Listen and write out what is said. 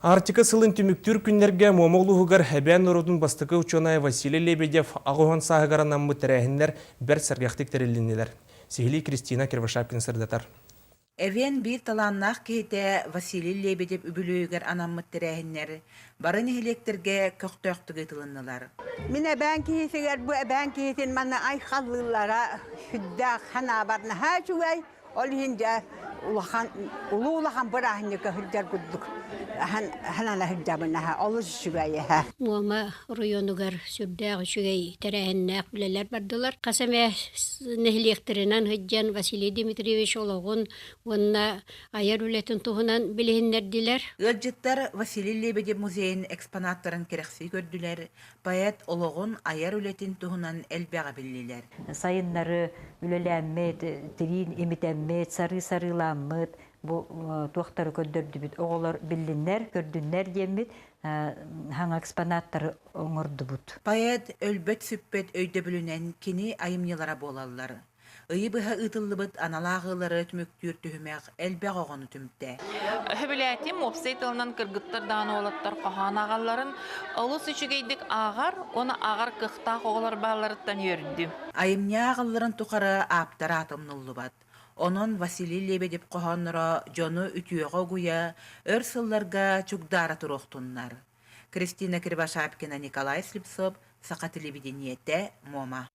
Артика сылын түмүктүр күннерге момоглугугар хэбэн орудун бастыкы ученый Василий Лебедев агугон сагаранан мытерәһиннәр бер сәргәхтик терелиннеләр. Сихили Кристина Кирвашапкин сырдатар. Эвен бир таланнах кейте Василий Лебедев үбүлөөгөр анаммыт терәһиннәр барын электерге көктөктүгө тылыннылар. Мен әбән кейсегер бу әбән кейсен мана ай халлылара хүддә хана барна ха чугай ол хинҗа улахан барахны көһүлдәр гуддук ханана хиджабына ха олы чугай ха Муама районугар сүрдәг чугай терәһиннәк биләләр бардылар. Касаме нехлектеренән хиджан Василий Дмитриевич ологун онна аяр үлетен туһунан билеһиннәр диләр. Ылжыттар Василий Лебедев музейин экспонаттарын керекси көрдүләр. Поэт ологун аяр үлетин туһунан элбәгә биллиләр. Сайыннары үлеләммет, тирин эмитәммет, сары-сарыламмет, бу туактары көддөрдүбүт, оголор биллиннер, көрдүннер демит, хаң экспонаттары оңордубут. Поэт өлбөт сүппет өйдө бүлүнен кини айымнылара болаллар. Ыйыбыха ытыллыбыт аналагылары түмүктүр түһүмәк элбәг огону түмтә. Хөбиләтим обсейтылынан кыргыттар дааны олаттар каханагалларын олус үчүгейдик агар, оны агар кыхта оголор балларыттан йөрдү. Айымнягалларын тухары аптар атымнуллубат. Онон Василий Лебедев кохоннора жону үтүөгө гуя өр сылларга чугдара турохтуннар. Кристина Кирвашапкина, Николай Слепцов, Сақа телевидениете, Мома.